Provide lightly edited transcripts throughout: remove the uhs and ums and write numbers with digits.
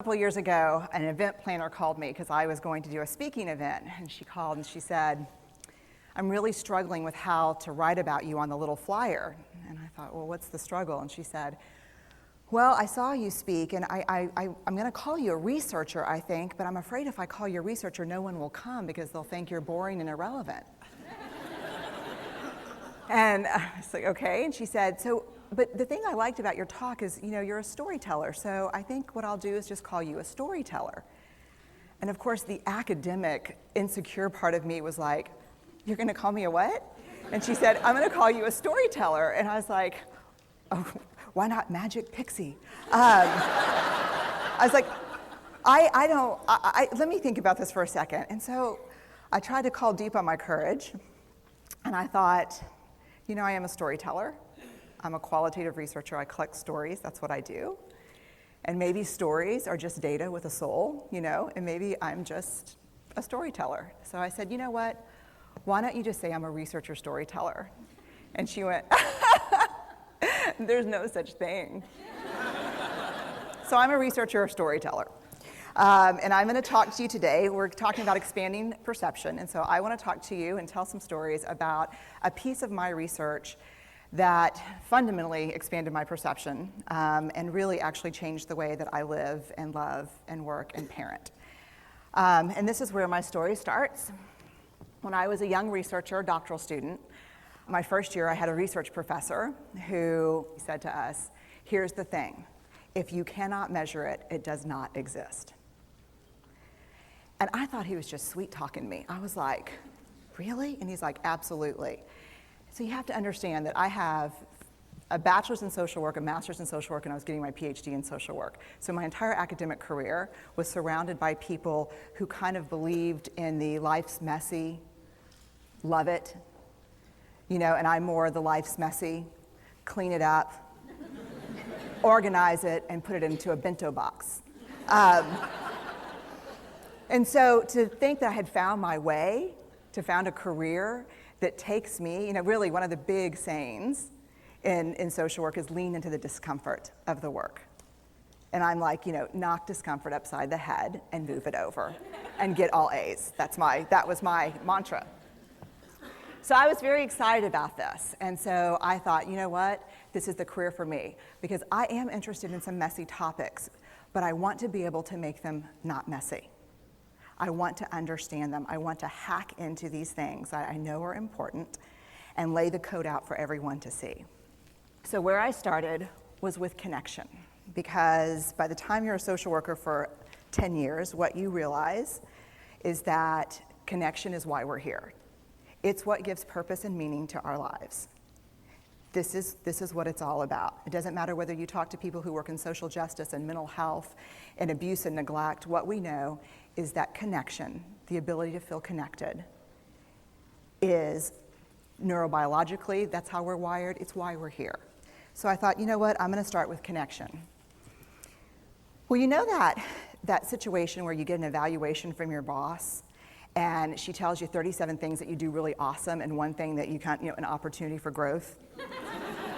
A couple of years ago, an event planner called me because I was going to do a speaking event, and she called and she said, "I'm really struggling with how to write about you on the little flyer." And I thought, well, what's the struggle? And she said, "Well, I saw you speak, and I'm going to call you a researcher, I think, but I'm afraid if I call you a researcher, no one will come because they'll think you're boring and irrelevant." And I was like, okay. And she said, but the thing I liked about your talk is, you're a storyteller, so I think what I'll do is just call you a storyteller. And of course, the academic, insecure part of me was like, "You're going to call me a what?" And she said, "I'm going to call you a storyteller." And I was like, "Oh, why not Magic Pixie?" I was like, let me think about this for a second. And so I tried to call deep on my courage, and I thought, I am a storyteller. I'm a qualitative researcher. I collect stories. That's what I do. And maybe stories are just data with a soul, and maybe I'm just a storyteller. So I said, "You know what? Why don't you just say I'm a researcher storyteller?" And she went, "There's no such thing." So I'm a researcher storyteller. And I'm going to talk to you today. We're talking about expanding perception. And so I want to talk to you and tell some stories about a piece of my research that fundamentally expanded my perception and really actually changed the way that I live and love and work and parent. And this is where my story starts. When I was a young researcher, doctoral student, my first year I had a research professor who said to us, "Here's the thing. If you cannot measure it, it does not exist." And I thought he was just sweet-talking me. I was like, "Really?" And he's like, "Absolutely." So you have to understand that I have a bachelor's in social work, a master's in social work, and I was getting my PhD in social work. So my entire academic career was surrounded by people who kind of believed in the life's messy, love it, and I'm more the life's messy, clean it up, organize it, and put it into a bento box. And so to think that I had found my way, to found a career that takes me, really one of the big sayings in social work is lean into the discomfort of the work. And I'm like, knock discomfort upside the head and move it over and get all A's. That was my mantra. So I was very excited about this. And so I thought, you know what? This is the career for me because I am interested in some messy topics, but I want to be able to make them not messy. I want to understand them. I want to hack into these things that I know are important and lay the code out for everyone to see. So where I started was with connection, because by the time you're a social worker for 10 years, what you realize is that connection is why we're here. It's what gives purpose and meaning to our lives. This is what it's all about. It doesn't matter whether you talk to people who work in social justice and mental health and abuse and neglect. What we know is that connection, the ability to feel connected, is neurobiologically, that's how we're wired, it's why we're here. So I thought, you know what, I'm going to start with connection. Well, that situation where you get an evaluation from your boss, and she tells you 37 things that you do really awesome and one thing that you can't, an opportunity for growth.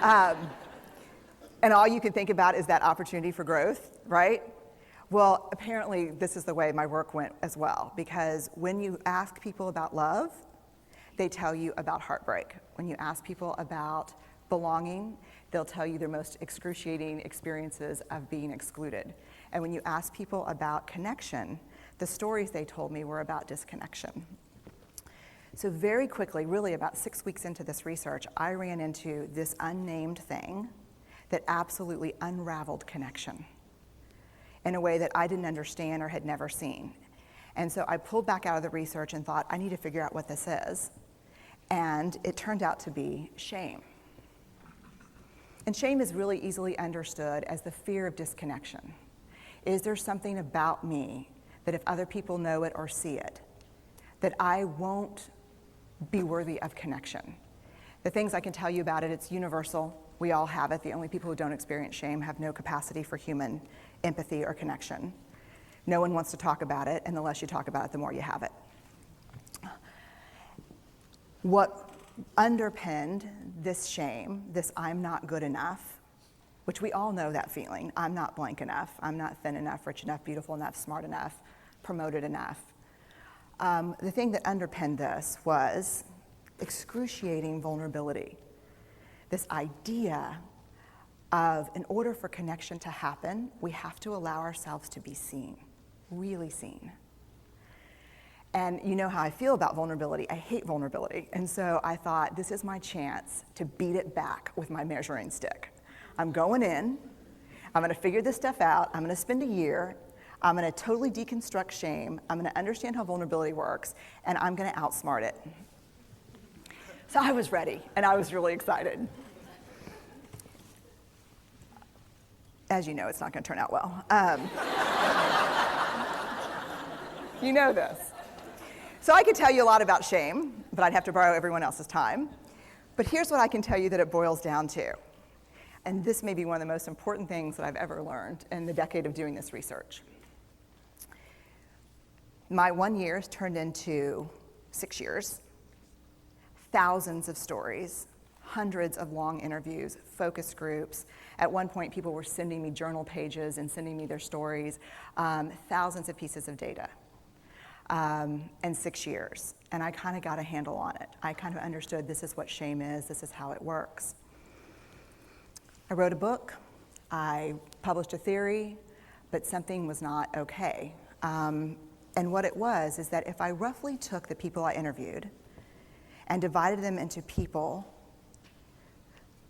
And all you can think about is that opportunity for growth, right? Well, apparently this is the way my work went as well, because when you ask people about love, they tell you about heartbreak. When you ask people about belonging, they'll tell you their most excruciating experiences of being excluded. And when you ask people about connection, the stories they told me were about disconnection. So very quickly, really about 6 weeks into this research, I ran into this unnamed thing that absolutely unraveled connection in a way that I didn't understand or had never seen. And so I pulled back out of the research and thought, I need to figure out what this is. And it turned out to be shame. And shame is really easily understood as the fear of disconnection. Is there something about me that if other people know it or see it, that I won't be worthy of connection? The things I can tell you about it, it's universal. We all have it. The only people who don't experience shame have no capacity for human empathy or connection. No one wants to talk about it, and the less you talk about it, the more you have it. What underpinned this shame, this I'm not good enough, which we all know that feeling. I'm not blank enough. I'm not thin enough, rich enough, beautiful enough, smart enough, promoted enough. The thing that underpinned this was excruciating vulnerability. This idea of, in order for connection to happen, we have to allow ourselves to be seen, really seen. And you know how I feel about vulnerability. I hate vulnerability. And so I thought, this is my chance to beat it back with my measuring stick. I'm going in, I'm gonna figure this stuff out, I'm gonna spend a year, I'm gonna totally deconstruct shame, I'm gonna understand how vulnerability works, and I'm gonna outsmart it. So I was ready, and I was really excited. As you know, it's not gonna turn out well. You know this. So I could tell you a lot about shame, but I'd have to borrow everyone else's time. But here's what I can tell you that it boils down to. And this may be one of the most important things that I've ever learned in the decade of doing this research. My 1 year has turned into 6 years, thousands of stories, hundreds of long interviews, focus groups. At one point, people were sending me journal pages and sending me their stories, thousands of pieces of data. And 6 years. And I kind of got a handle on it. I kind of understood this is what shame is, this is how it works. I wrote a book, I published a theory, but something was not okay. And what it was is that if I roughly took the people I interviewed and divided them into people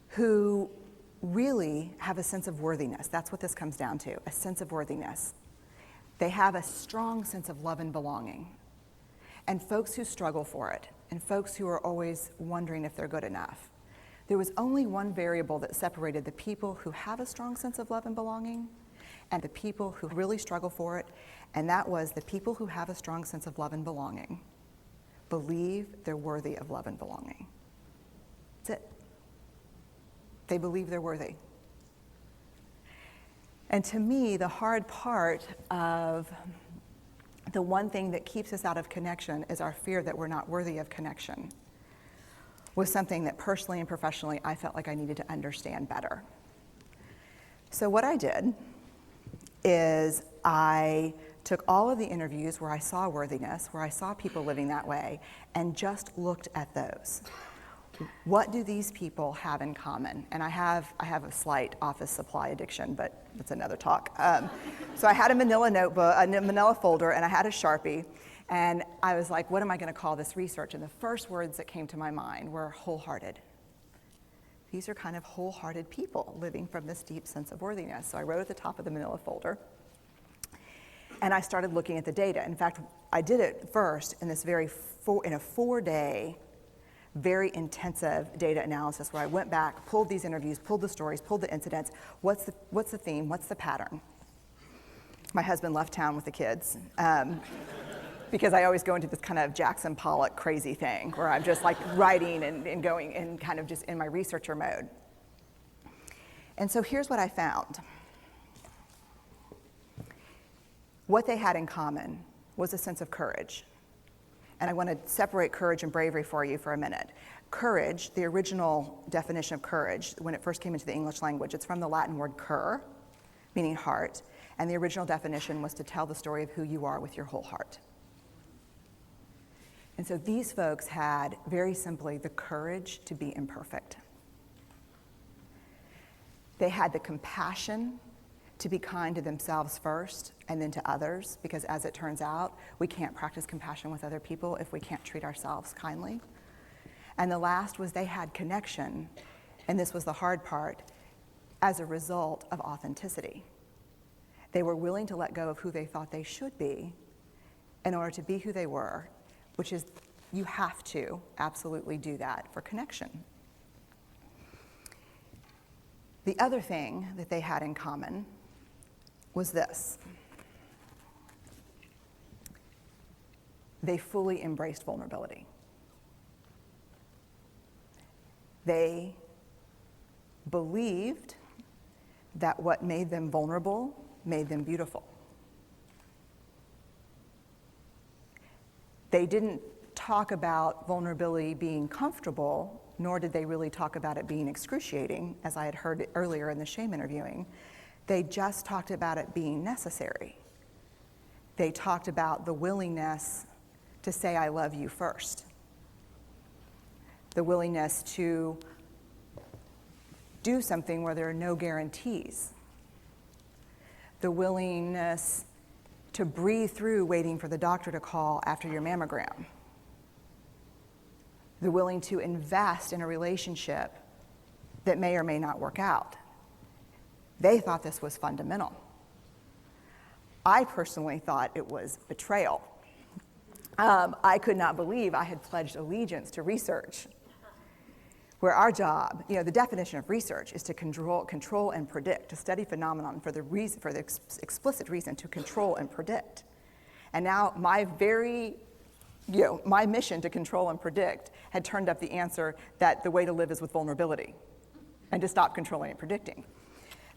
who really have a sense of worthiness, that's what this comes down to, a sense of worthiness. They have a strong sense of love and belonging. And folks who struggle for it, and folks who are always wondering if they're good enough. There was only one variable that separated the people who have a strong sense of love and belonging and the people who really struggle for it, and that was the people who have a strong sense of love and belonging believe they're worthy of love and belonging. That's it. They believe they're worthy. And to me, the hard part of the one thing that keeps us out of connection is our fear that we're not worthy of connection, was something that personally and professionally I felt like I needed to understand better. So what I did is I took all of the interviews where I saw worthiness, where I saw people living that way, and just looked at those. What do these people have in common? And I have a slight office supply addiction, but that's another talk. So I had a manila notebook, a manila folder, and I had a Sharpie, and I was like, what am I gonna call this research? And the first words that came to my mind were wholehearted. These are kind of wholehearted people living from this deep sense of worthiness. So I wrote at the top of the manila folder, and I started looking at the data. In fact, I did it first in this in a 4-day, very intensive data analysis where I went back, pulled these interviews, pulled the stories, pulled the incidents. What's the theme? What's the pattern? My husband left town with the kids because I always go into this kind of Jackson Pollock crazy thing where I'm just like writing and going and kind of just in my researcher mode. And so here's what I found. What they had in common was a sense of courage. And I want to separate courage and bravery for you for a minute. Courage, the original definition of courage, when it first came into the English language, it's from the Latin word cur, meaning heart. And the original definition was to tell the story of who you are with your whole heart. And so these folks had, very simply, the courage to be imperfect. They had the compassion to be kind to themselves first and then to others, because as it turns out, we can't practice compassion with other people if we can't treat ourselves kindly. And the last was they had connection, and this was the hard part, as a result of authenticity. They were willing to let go of who they thought they should be in order to be who they were, which is, you have to absolutely do that for connection. The other thing that they had in common was this. They fully embraced vulnerability. They believed that what made them vulnerable made them beautiful. They didn't talk about vulnerability being comfortable, nor did they really talk about it being excruciating, as I had heard earlier in the shame interviewing. They just talked about it being necessary. They talked about the willingness to say I love you first. The willingness to do something where there are no guarantees. The willingness to breathe through waiting for the doctor to call after your mammogram. The willing to invest in a relationship that may or may not work out. They thought this was fundamental. I personally thought it was betrayal. I could not believe I had pledged allegiance to research, where our job, the definition of research is to control and predict, to study phenomenon for the explicit reason to control and predict. And now my mission to control and predict had turned up the answer that the way to live is with vulnerability and to stop controlling and predicting.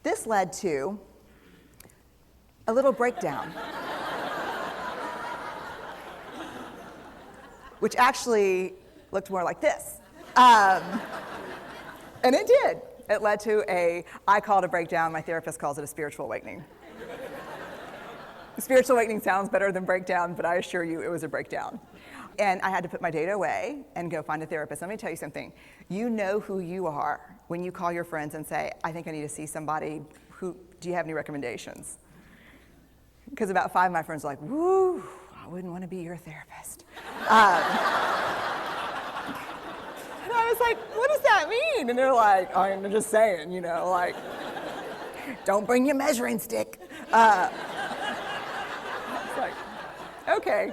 This led to a little breakdown, which actually looked more like this. And it did. It led to I call it a breakdown, my therapist calls it a spiritual awakening. Spiritual awakening sounds better than breakdown, but I assure you it was a breakdown. And I had to put my data away and go find a therapist. Let me tell you something. You know who you are when you call your friends and say, I think I need to see somebody. Do you have any recommendations? Because about 5 of my friends are like, woo, I wouldn't want to be your therapist. And I was like, what does that mean? And they're like, I'm just saying, don't bring your measuring stick. It's like, okay.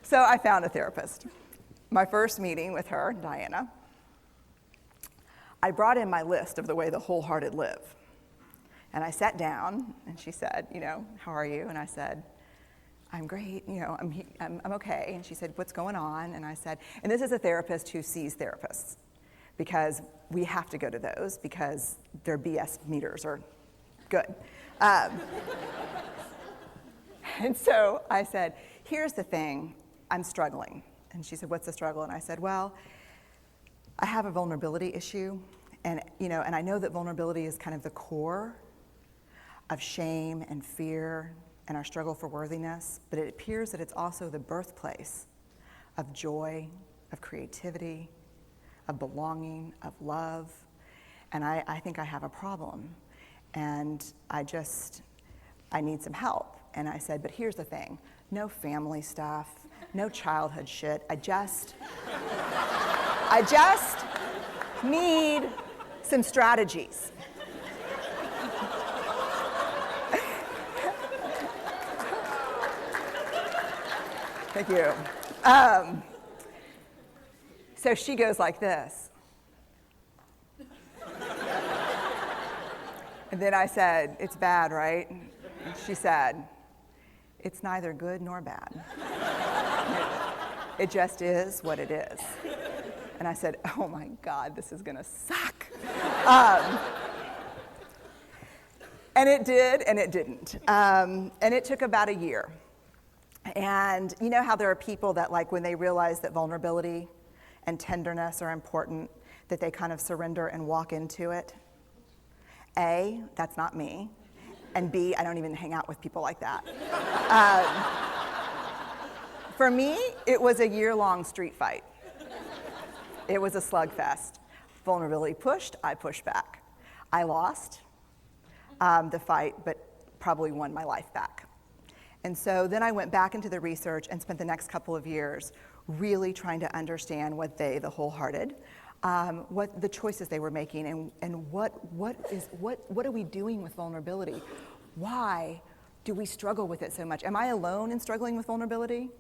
So I found a therapist. My first meeting with her, Diana, I brought in my list of the way the wholehearted live. And I sat down, and she said, how are you? And I said, I'm great, I'm okay. And she said, what's going on? And I said, and this is a therapist who sees therapists, because we have to go to those because their BS meters are good. And so I said, here's the thing, I'm struggling. And she said, what's the struggle? And I said, well, I have a vulnerability issue, and I know that vulnerability is kind of the core of shame and fear and our struggle for worthiness, but it appears that it's also the birthplace of joy, of creativity, of belonging, of love, and I think I have a problem, and I need some help. And I said, but here's the thing, no family stuff, no childhood shit, I just need some strategies. Thank you. So she goes like this. And then I said, it's bad, right? And she said, it's neither good nor bad. It just is what it is. And I said, oh my God, this is gonna suck. And it did, and it didn't. And it took about a year. And you know how there are people that, like, when they realize that vulnerability and tenderness are important, that they kind of surrender and walk into it? A, that's not me. And B, I don't even hang out with people like that. For me, it was a year-long street fight. It was a slugfest. Vulnerability pushed, I pushed back. I lost the fight, but probably won my life back. And so then I went back into the research and spent the next couple of years really trying to understand what the wholehearted, what the choices they were making, and what are we doing with vulnerability? Why do we struggle with it so much? Am I alone in struggling with vulnerability?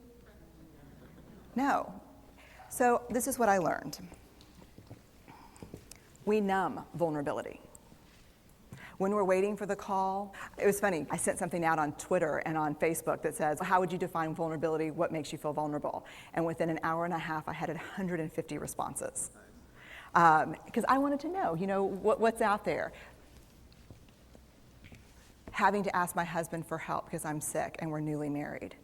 No. So this is what I learned. We numb vulnerability. When we're waiting for the call, it was funny, I sent something out on Twitter and on Facebook that says, how would you define vulnerability? What makes you feel vulnerable? And within an hour and a half, I had 150 responses. Because I wanted to know, what's out there. Having to ask my husband for help because I'm sick and we're newly married.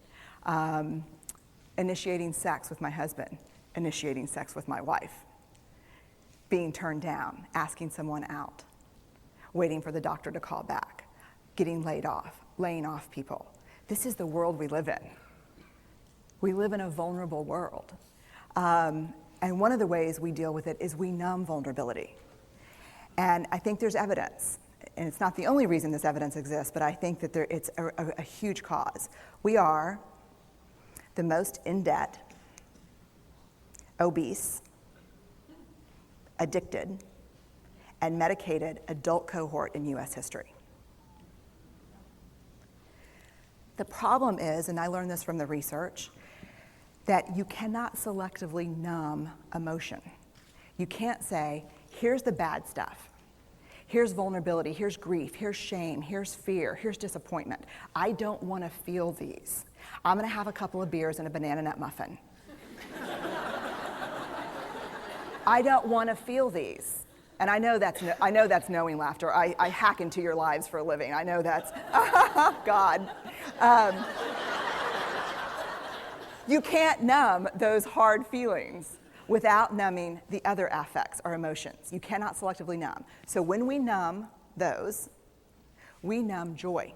Initiating sex with my husband, initiating sex with my wife. being turned down, asking someone out, waiting for the doctor to call back, getting laid off, laying off people. This is the world we live in. We live in a vulnerable world. And one of the ways we deal with it is we numb vulnerability. And I think there's evidence, and it's not the only reason this evidence exists, but I think that it's a huge cause. We are the most in debt, obese, addicted, and medicated adult cohort in US history. The problem is, and I learned this from the research, that you cannot selectively numb emotion. You can't say, here's the bad stuff. Here's vulnerability, here's grief, here's shame, here's fear, here's disappointment. I don't want to feel these. I'm going to have a couple of beers and a banana nut muffin. I don't want to feel these. And I know that's knowing laughter. I hack into your lives for a living. I know that's, God. You can't numb those hard feelings without numbing the other affects or emotions. You cannot selectively numb. So when we numb those, we numb joy.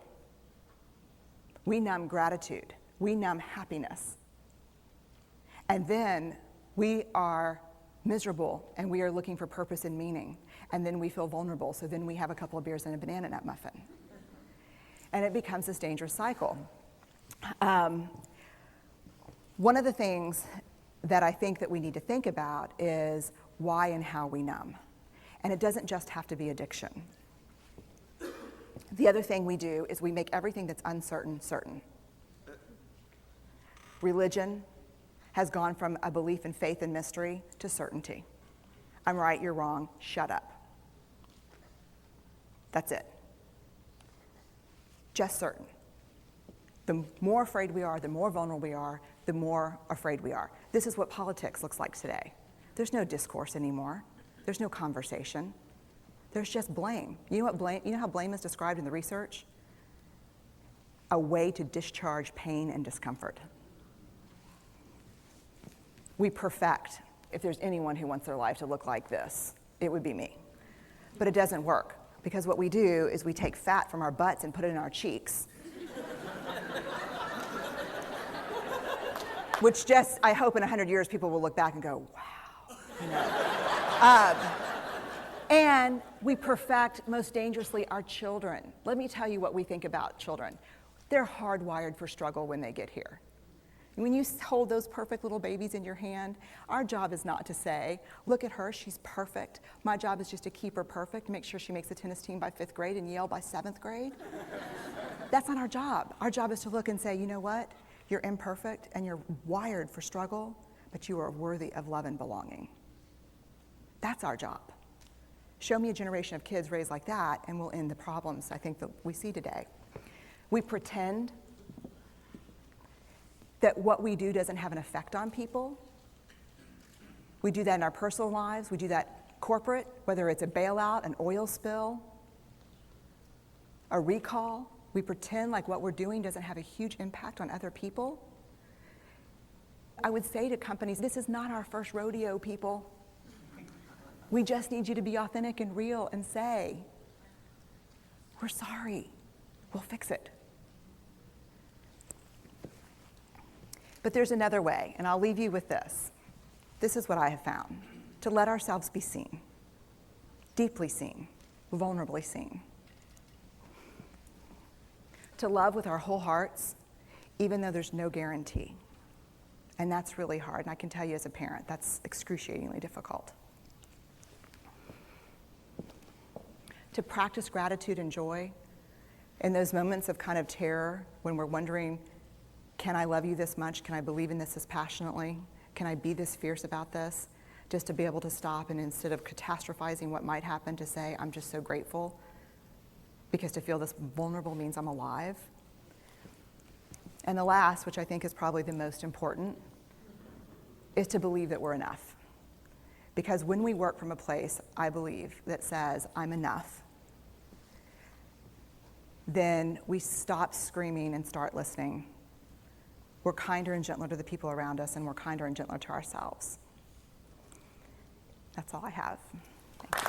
We numb gratitude. We numb happiness. And then we are miserable and we are looking for purpose and meaning. And then we feel vulnerable. So then we have a couple of beers and a banana nut muffin. And it becomes this dangerous cycle. One of the things that I think that we need to think about is why and how we numb. And it doesn't just have to be addiction. The other thing we do is we make everything that's uncertain certain. Religion has gone from a belief in faith and mystery to certainty. I'm right, you're wrong, shut up. That's it. Just certain. The more afraid we are, the more vulnerable we are, the more afraid we are. This is what politics looks like today. There's no discourse anymore. There's no conversation. There's just blame. You know how blame is described in the research? A way to discharge pain and discomfort. We perfect. If there's anyone who wants their life to look like this, it would be me. But it doesn't work, because what we do is we take fat from our butts and put it in our cheeks. Which just, I hope in 100 years people will look back and go, wow. You know? And we perfect, most dangerously, our children. Let me tell you what we think about children. They're hardwired for struggle when they get here. When you hold those perfect little babies in your hand, our job is not to say, look at her, she's perfect. My job is just to keep her perfect, make sure she makes the tennis team by 5th grade and Yale by 7th grade. That's not our job. Our job is to look and say, you know what? You're imperfect and you're wired for struggle, but you are worthy of love and belonging. That's our job. Show me a generation of kids raised like that and we'll end the problems I think that we see today. We pretend that what we do doesn't have an effect on people. We do that in our personal lives. We do that corporate, whether it's a bailout, an oil spill, a recall. We pretend like what we're doing doesn't have a huge impact on other people. I would say to companies, this is not our first rodeo, people. We just need you to be authentic and real and say, we're sorry, we'll fix it. But there's another way, and I'll leave you with this. This is what I have found. To let ourselves be seen, deeply seen, vulnerably seen. To love with our whole hearts, even though there's no guarantee. And that's really hard, and I can tell you as a parent, that's excruciatingly difficult. To practice gratitude and joy in those moments of kind of terror when we're wondering, can I love you this much? Can I believe in this as passionately? Can I be this fierce about this? Just to be able to stop and instead of catastrophizing what might happen, to say, I'm just so grateful. Because to feel this vulnerable means I'm alive. And the last, which I think is probably the most important, is to believe that we're enough. Because when we work from a place, I believe, that says, I'm enough, then we stop screaming and start listening. We're kinder and gentler to the people around us, and we're kinder and gentler to ourselves. That's all I have. Thank you.